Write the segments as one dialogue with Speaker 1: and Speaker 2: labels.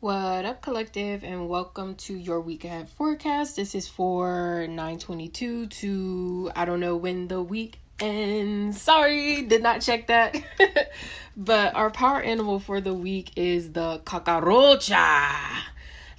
Speaker 1: What up, collective, and welcome to your week ahead forecast. This is for 9/22 to I don't know when the week ends. Sorry, did not check that. But our power animal for the week is the cucaracha.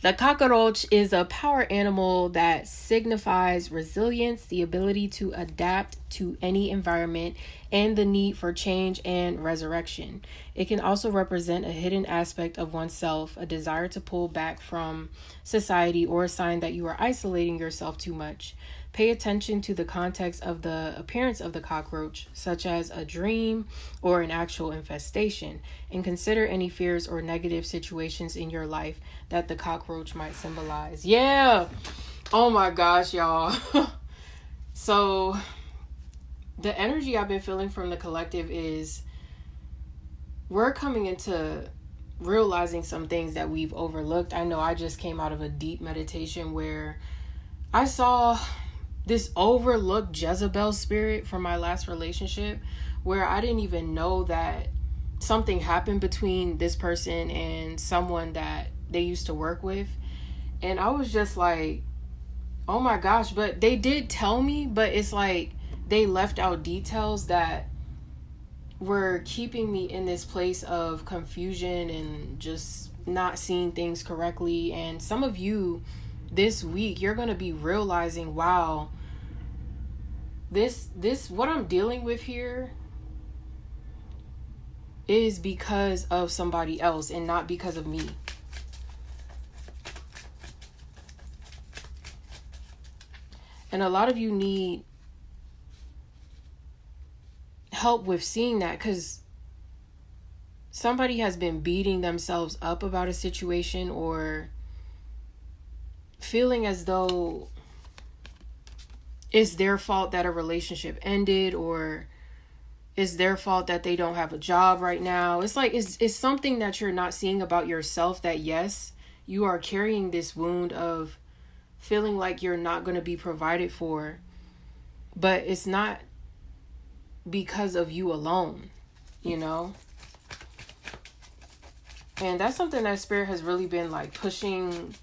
Speaker 1: The cockroach is a power animal that signifies resilience, the ability to adapt to any environment, and the need for change and resurrection. It can also represent a hidden aspect of oneself, a desire to pull back from society, or a sign that you are isolating yourself too much. Pay attention to the context of the appearance of the cockroach, such as a dream or an actual infestation, and consider any fears or negative situations in your life that the cockroach might symbolize. Yeah! Oh my gosh, y'all. So, the energy I've been feeling from the collective is we're coming into realizing some things that we've overlooked. I know I just came out of a deep meditation where I saw this overlooked Jezebel spirit from my last relationship, where I didn't even know that something happened between this person and someone that they used to work with. And I was just like, oh my gosh, but they did tell me, but it's like they left out details that were keeping me in this place of confusion and just not seeing things correctly. And some of you this week, you're going to be realizing, wow, this what I'm dealing with here is because of somebody else and not because of me. And a lot of you need help with seeing that, because somebody has been beating themselves up about a situation or feeling as though it's their fault that a relationship ended, or it's their fault that they don't have a job right now. It's like it's something that you're not seeing about yourself, that yes, you are carrying this wound of feeling like you're not going to be provided for, but it's not because of you alone, you know? And that's something that Spirit has really been like pushing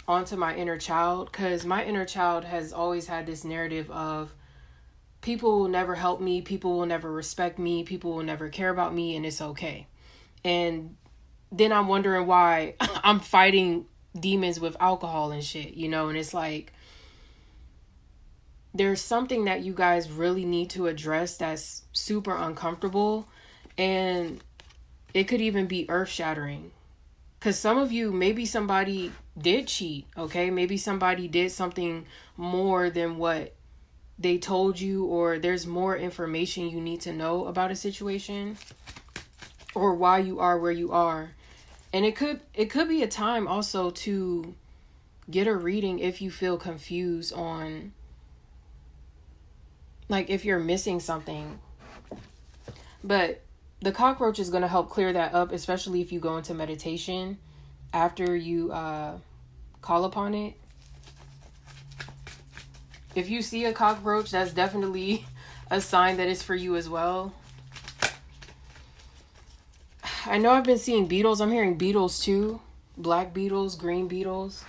Speaker 1: onto my inner child, because my inner child has always had this narrative of people will never help me, people will never respect me, people will never care about me, and it's okay. And then I'm wondering why I'm fighting demons with alcohol and shit, you know? And it's like, there's something that you guys really need to address that's super uncomfortable, and it could even be earth-shattering. Because some of you, maybe somebody did cheat, okay? Maybe somebody did something more than what they told you, or there's more information you need to know about a situation or why you are where you are. And it could be a time also to get a reading if you feel confused on, like, if you're missing something. But the cockroach is going to help clear that up, especially if you go into meditation after you call upon it. If you see a cockroach, that's definitely a sign that it's for you as well. I know I've been seeing beetles. I'm hearing beetles too. Black beetles, green beetles.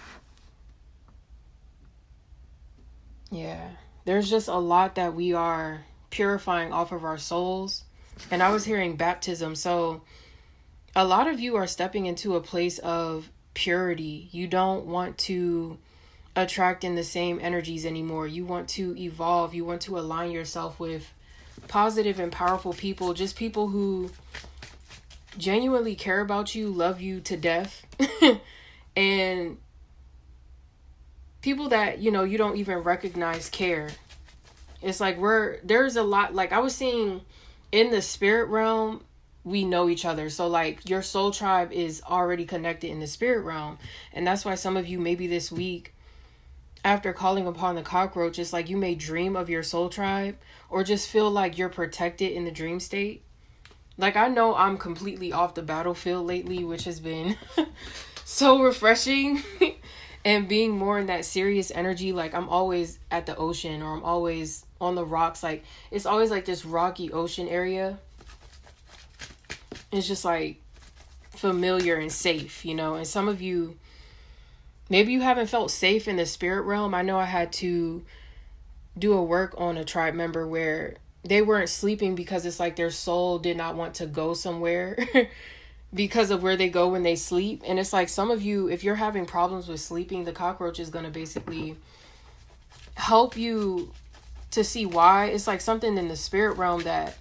Speaker 1: Yeah. There's just a lot that we are purifying off of our souls. And I was hearing baptism. So a lot of you are stepping into a place of purity. You don't want to attract in the same energies anymore. You want to evolve. You want to align yourself with positive and powerful people. Just people who genuinely care about you, love you to death. And people that, you know, you don't even recognize care. It's like there's a lot, like I was seeing in the spirit realm, we know each other. So like your soul tribe is already connected in the spirit realm. And that's why some of you, maybe this week, after calling upon the cockroach, it's like you may dream of your soul tribe, or just feel like you're protected in the dream state. Like, I know I'm completely off the battlefield lately, which has been so refreshing. And being more in that serious energy, like I'm always at the ocean, or I'm always on the rocks. Like, it's always like this rocky ocean area. It's just like familiar and safe, you know. And some of you, maybe you haven't felt safe in the spirit realm. I know I had to do a work on a tribe member where they weren't sleeping because it's like their soul did not want to go somewhere because of where they go when they sleep. And it's like some of you, if you're having problems with sleeping, the cockroach is going to basically help you to see why. It's like something in the spirit realm that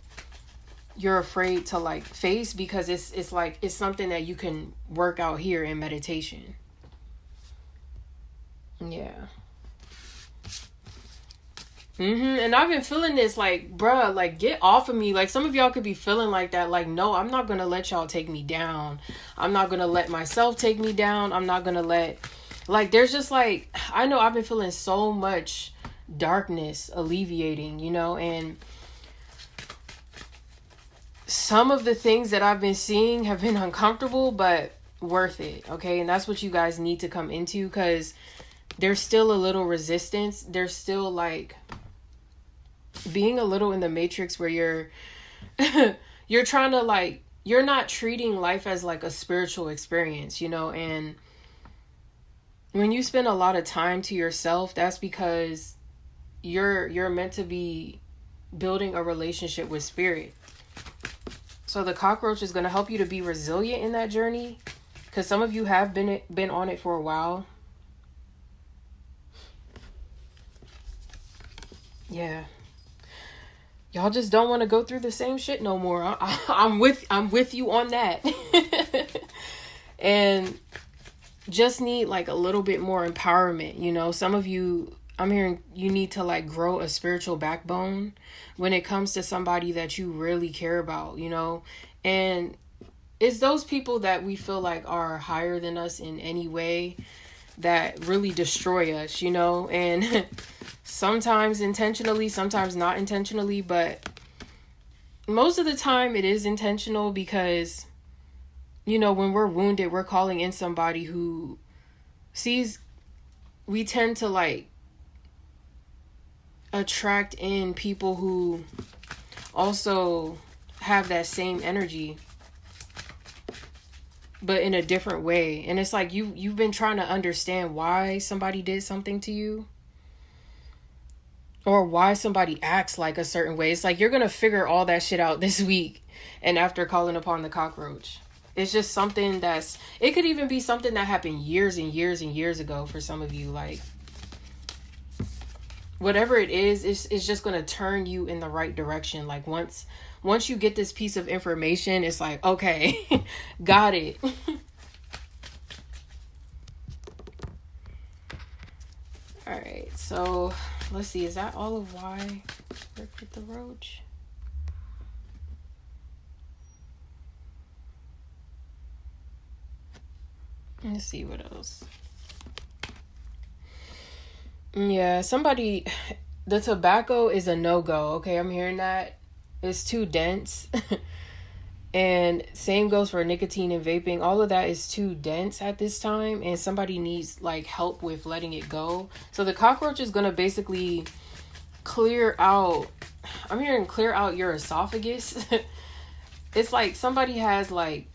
Speaker 1: you're afraid to like face, because it's like it's something that you can work out here in meditation. Yeah. And I've been feeling this like, bruh, like, get off of me. Like, some of y'all could be feeling like that. Like, no, I'm not going to let y'all take me down. I'm not going to let myself take me down. I'm not going to let, like, there's just like, I know I've been feeling so much darkness alleviating, you know, and some of the things that I've been seeing have been uncomfortable, but worth it. Okay. And that's what you guys need to come into, because there's still a little resistance. There's still like being a little in the matrix where you're you're trying to like, you're not treating life as like a spiritual experience, you know. And when you spend a lot of time to yourself, that's because you're meant to be building a relationship with spirit. So the cockroach is going to help you to be resilient in that journey, because some of you have been on it for a while. Yeah. Y'all just don't want to go through the same shit no more. I'm with you on that. And just need like a little bit more empowerment, you know. Some of you, I'm hearing you need to like grow a spiritual backbone when it comes to somebody that you really care about, you know. And it's those people that we feel like are higher than us in any way that really destroy us, you know. And sometimes intentionally, sometimes not intentionally, but most of the time it is intentional, because, you know, when we're wounded, we're calling in somebody who sees, we tend to like attract in people who also have that same energy, but in a different way. And it's like you've been trying to understand why somebody did something to you, or why somebody acts like a certain way. It's like you're going to figure all that shit out this week. And after calling upon the cockroach, it's just something it could even be something that happened years and years and years ago for some of you. Like, whatever it is, it's just going to turn you in the right direction. Like, once you get this piece of information, it's like, okay, got it. All right, so let's see. Is that all of why work with the roach? Let's see what else. Yeah, the tobacco is a no-go. Okay, I'm hearing that. It's too dense. And same goes for nicotine and vaping. All of that is too dense at this time, and somebody needs like help with letting it go. So the cockroach is going to basically clear out your esophagus. It's like somebody has like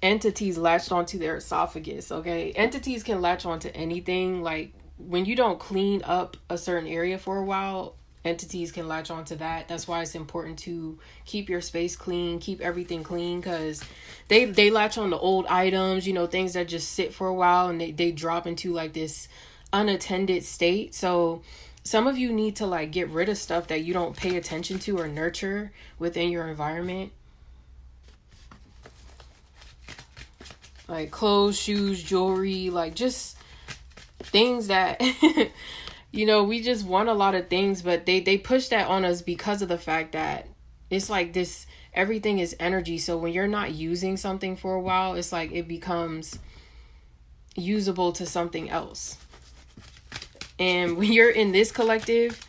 Speaker 1: entities latched onto their esophagus. Okay, entities can latch onto anything. Like, when you don't clean up a certain area for a while, entities can latch onto that. That's why it's important to keep your space clean, keep everything clean, because they latch on to old items, you know, things that just sit for a while, and they drop into like this unattended state. So some of you need to like get rid of stuff that you don't pay attention to or nurture within your environment. Like clothes, shoes, jewelry, like just things that you know, we just want a lot of things, but they push that on us because of the fact that it's like this, everything is energy. So when you're not using something for a while, it's like it becomes usable to something else. And when you're in this collective,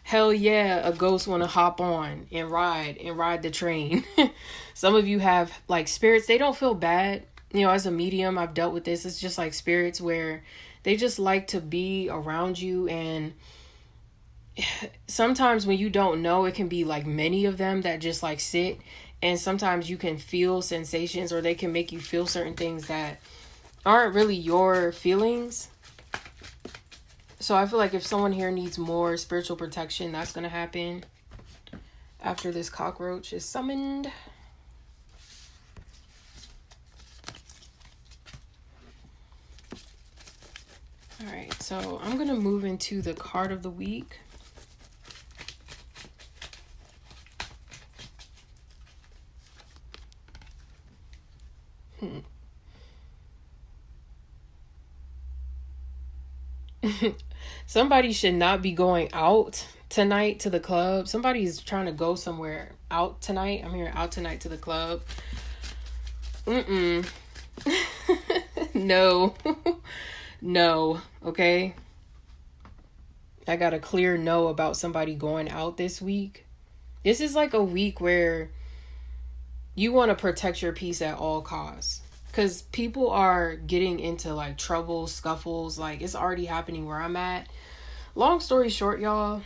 Speaker 1: hell yeah, a ghost want to hop on and ride the train. Some of you have like spirits, they don't feel bad. You know, as a medium, I've dealt with this. It's just like spirits where they just like to be around you. And sometimes when you don't know, it can be like many of them that just like sit And sometimes you can feel sensations, or they can make you feel certain things that aren't really your feelings. So I feel like if someone here needs more spiritual protection, that's going to happen after this cockroach is summoned. All right, so I'm going to move into the card of the week. Somebody should not be going out tonight to the club. Somebody's trying to go somewhere out tonight. I'm hearing out tonight to the club. No. No. Okay. I got a clear no about somebody going out this week. This is like a week where you want to protect your peace at all costs. Because people are getting into like trouble, scuffles. Like, it's already happening where I'm at. Long story short, y'all,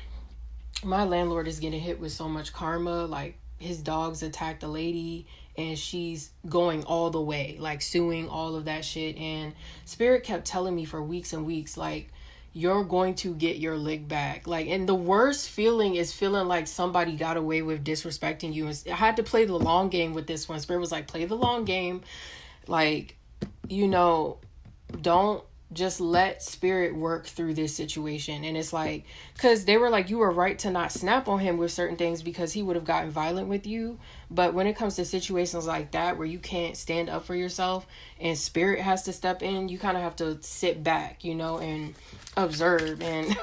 Speaker 1: my landlord is getting hit with so much karma. Like, his dogs attacked a lady and she's going all the way, like suing, all of that shit. And Spirit kept telling me for weeks and weeks, like, you're going to get your lick back. Like, and the worst feeling is feeling like somebody got away with disrespecting you. I had to play the long game with this one. Spirit was like, play the long game. Like, you know, don't just let Spirit work through this situation. And it's like, because they were like, you were right to not snap on him with certain things because he would have gotten violent with you. But when it comes to situations like that where you can't stand up for yourself and Spirit has to step in, you kind of have to sit back, you know, and observe. And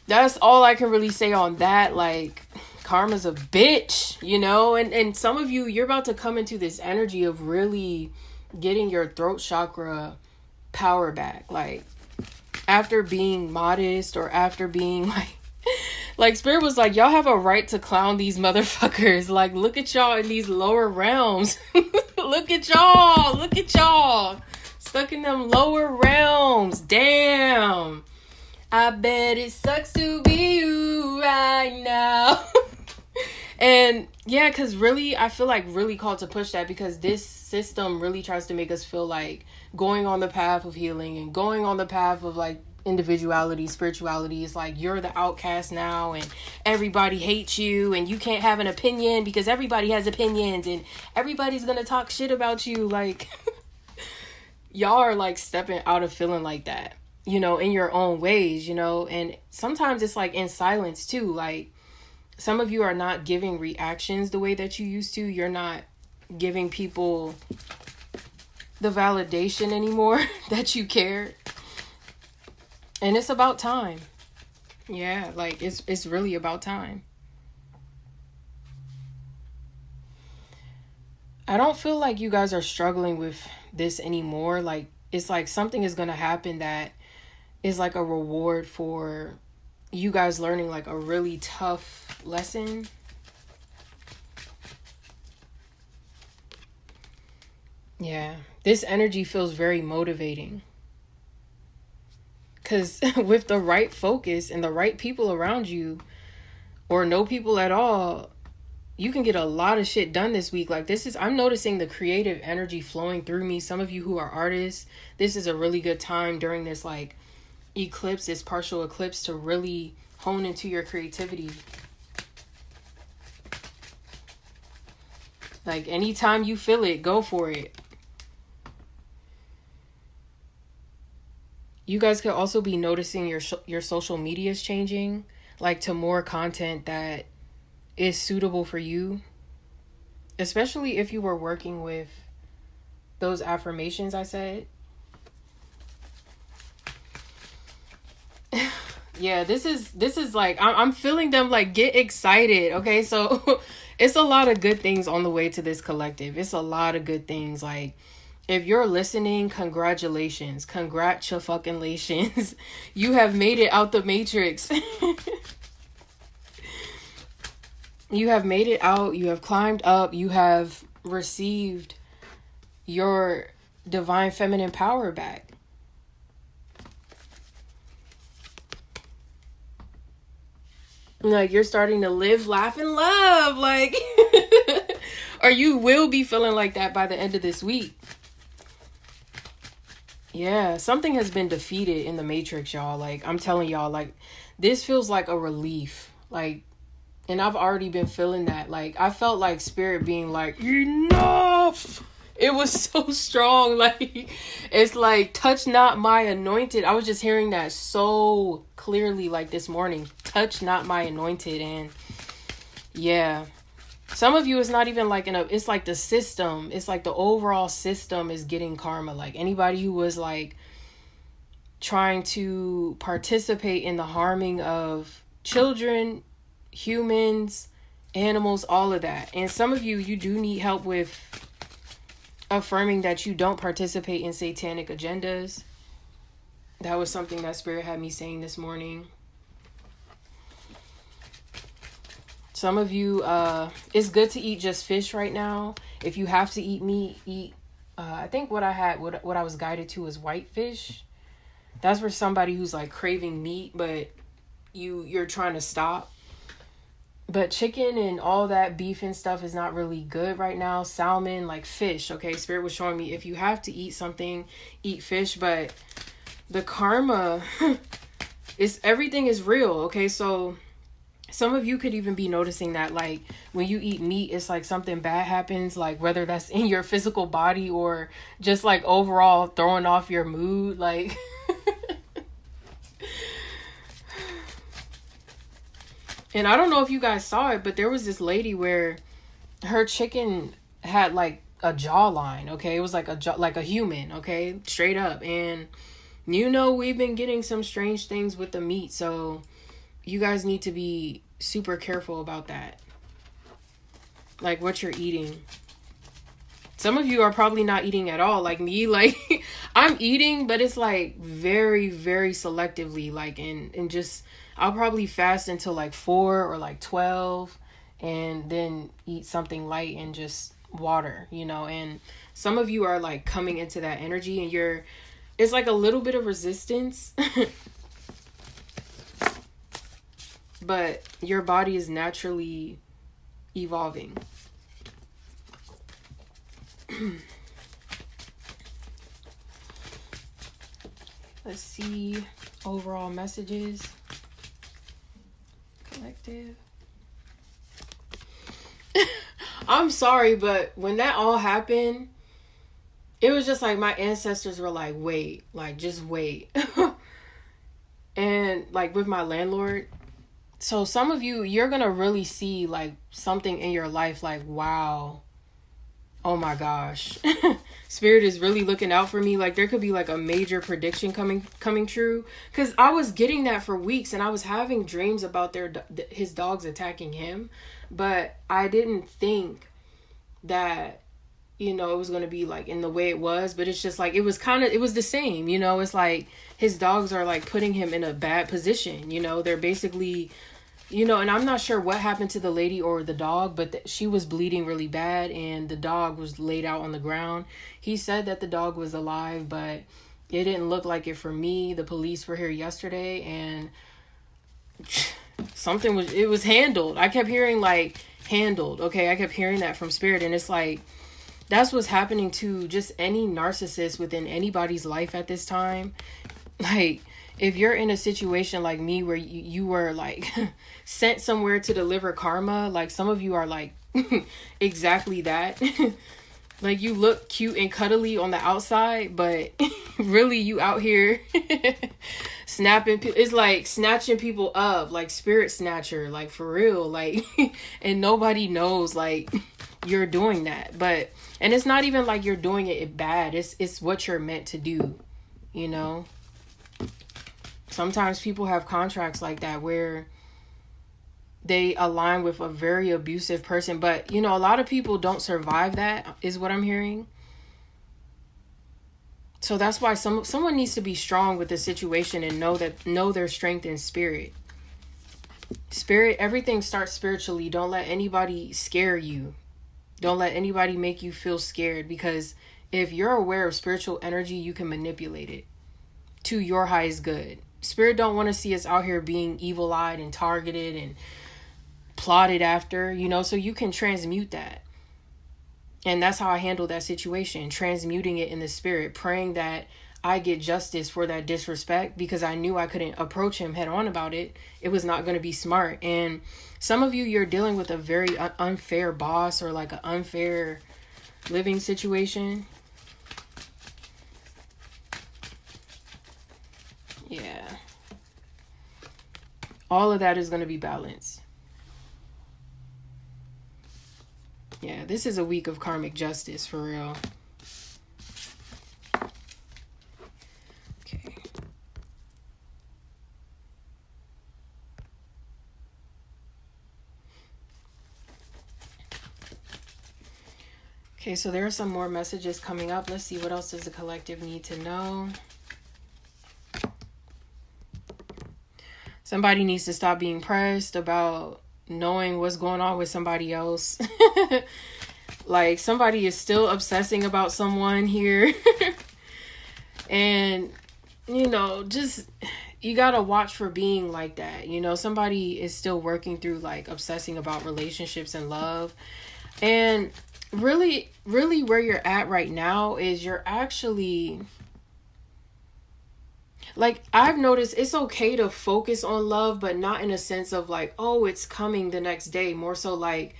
Speaker 1: that's all I can really say on that. Like, karma's a bitch, you know. And some of you, you're about to come into this energy of really getting your throat chakra power back. Like, after being modest, or after being like Spirit was like, y'all have a right to clown these motherfuckers. Like, look at y'all in these lower realms. Look at y'all stuck in them lower realms. Damn, I bet it sucks to be you right now. And yeah, because really, I feel like really called to push that, because this system really tries to make us feel like going on the path of healing and going on the path of like individuality, spirituality is like you're the outcast now and everybody hates you and you can't have an opinion because everybody has opinions and everybody's gonna talk shit about you. Like, y'all are like stepping out of feeling like that, you know, in your own ways, you know. And sometimes it's like in silence too. Like, some of you are not giving reactions the way that you used to. You're not giving people the validation anymore that you care. And it's about time. Yeah, like it's really about time. I don't feel like you guys are struggling with this anymore. Like, it's like something is going to happen that is like a reward for you guys learning like a really tough lesson. Yeah, this energy feels very motivating. Because with the right focus and the right people around you, or no people at all, you can get a lot of shit done this week. Like, I'm noticing the creative energy flowing through me. Some of you who are artists, this is a really good time during this like eclipse, this partial eclipse, to really hone into your creativity. Like, anytime you feel it, go for it. You guys could also be noticing your social media is changing, like to more content that is suitable for you, especially if you were working with those affirmations I said. Yeah, this is like, I'm feeling them, like, get excited. Okay, so it's a lot of good things on the way to this collective. It's a lot of good things. Like, if you're listening, congratulations. Congratulations. You have made it out the matrix. You have made it out. You have climbed up. You have received your divine feminine power back. Like, you're starting to live, laugh, and love. Like, or you will be feeling like that by the end of this week. Yeah, something has been defeated in the Matrix, y'all. Like, I'm telling y'all, like, this feels like a relief. Like, and I've already been feeling that. Like, I felt like spirit being like, enough. It was so strong. Like, it's like, touch not my anointed. I was just hearing that so clearly, like, this morning. Touch not my anointed. And yeah, some of you, it's not even like it's like the system. It's like the overall system is getting karma. Like, anybody who was like trying to participate in the harming of children, humans, animals, all of that. And some of you do need help with affirming that you don't participate in satanic agendas. That was something that Spirit had me saying this morning. Some of you, it's good to eat just fish right now. If you have to eat meat, eat. I think what I was guided to is white fish. That's for somebody who's like craving meat, but you're trying to stop. But chicken and all that beef and stuff is not really good right now. Salmon, like fish, okay? Spirit was showing me if you have to eat something, eat fish. But the karma, everything is real, okay? So some of you could even be noticing that, like, when you eat meat, it's like something bad happens, like whether that's in your physical body or just like overall throwing off your mood, like... And I don't know if you guys saw it, but there was this lady where her chicken had like a jawline, okay? It was like like a human, okay? Straight up. And you know, we've been getting some strange things with the meat, so you guys need to be super careful about that. Like what you're eating. Some of you are probably not eating at all, like me. Like, I'm eating, but it's like very, very selectively, like, and just... I'll probably fast until like 4 or like 12 and then eat something light and just water, you know. And some of you are like coming into that energy and it's like a little bit of resistance, but your body is naturally evolving. Let's see overall messages. Collective. I'm sorry, but when that all happened, it was just like my ancestors were like, wait, like just wait. And like with my landlord, so some of you, you're gonna really see like something in your life like, wow, oh my gosh. Spirit is really looking out for me. Like there could be like a major prediction coming true, because I was getting that for weeks and I was having dreams about his dogs attacking him, but I didn't think that, you know, it was going to be like in the way it was. But it's just like it was the same, you know. It's like his dogs are like putting him in a bad position, you know. They're basically, you know, and I'm not sure what happened to the lady or the dog, but she was bleeding really bad and the dog was laid out on the ground. He said that the dog was alive, but it didn't look like it for me. The police were here yesterday and it was handled. I kept hearing like handled, okay? I kept hearing that from Spirit, and it's like that's what's happening to just any narcissist within anybody's life at this time. Like, if you're in a situation like me where you were like sent somewhere to deliver karma, like some of you are like exactly that. Like you look cute and cuddly on the outside, but really you out here snapping. It's like snatching people up, like spirit snatcher, like for real. Like, and nobody knows like you're doing that. But, and it's not even like you're doing it bad. It's what you're meant to do, you know? Sometimes people have contracts like that where they align with a very abusive person, but you know, a lot of people don't survive that, is what I'm hearing. So that's why someone needs to be strong with the situation and know their strength in spirit. Spirit, everything starts spiritually. Don't let anybody scare you. Don't let anybody make you feel scared, because if you're aware of spiritual energy, you can manipulate it to your highest good. Spirit don't want to see us out here being evil-eyed and targeted and plotted after, so you can transmute that. And that's how I handled that situation, transmuting it in the spirit, praying that I get justice for that disrespect, because I knew I couldn't approach him head on about it. It was not going to be smart. And some of you, you're dealing with a very unfair boss, or like an unfair living situation. Yeah. All of that is going to be balanced. Yeah, this is a week of karmic justice, for real. Okay. Okay, so there are some more messages coming up. Let's see, what else does the collective need to know? Somebody needs to stop being pressed about knowing what's going on with somebody else. Like, somebody is still obsessing about someone here. And, just, you gotta watch for being like that. Somebody is still working through, like, obsessing about relationships and love. And really, really where you're at right now is you're actually... Like, I've noticed it's okay to focus on love, but not in a sense of like, oh, it's coming the next day. More so like,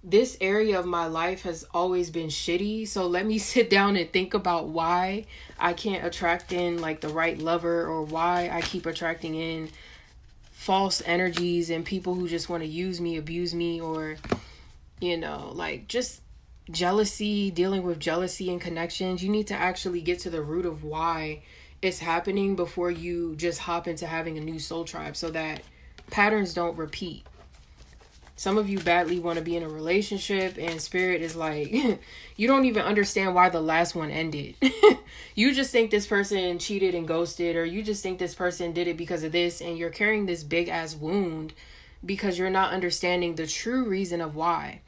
Speaker 1: this area of my life has always been shitty. So let me sit down and think about why I can't attract in like the right lover, or why I keep attracting in false energies and people who just want to use me, abuse me, or, like just jealousy, dealing with jealousy and connections. You need to actually get to the root of why it's happening before you just hop into having a new soul tribe, so that patterns don't repeat. Some of you badly want to be in a relationship, and spirit is like, you don't even understand why the last one ended. You just think this person cheated and ghosted, or you just think this person did it because of this, and you're carrying this big ass wound because you're not understanding the true reason of why.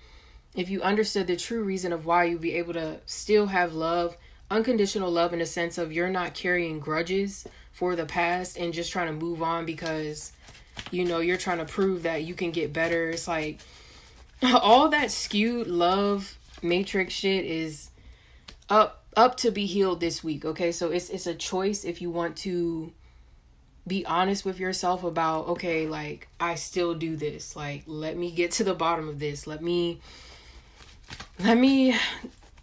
Speaker 1: If you understood the true reason of why, you'd be able to still have love, unconditional love, in a sense of you're not carrying grudges for the past and just trying to move on because, you're trying to prove that you can get better. It's like all that skewed love matrix shit is up to be healed this week. Okay. So it's a choice if you want to be honest with yourself about, okay, like, I still do this. Like, let me get to the bottom of this. Let me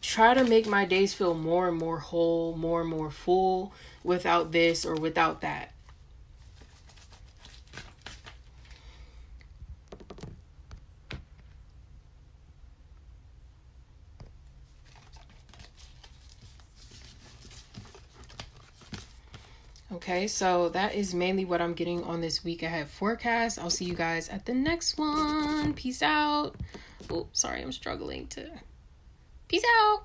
Speaker 1: try to make my days feel more and more whole, more and more full without this or without that. Okay, so that is mainly what I'm getting on this week ahead forecast. I'll see you guys at the next one. Peace out. Oh, sorry, I'm struggling to... Peace out.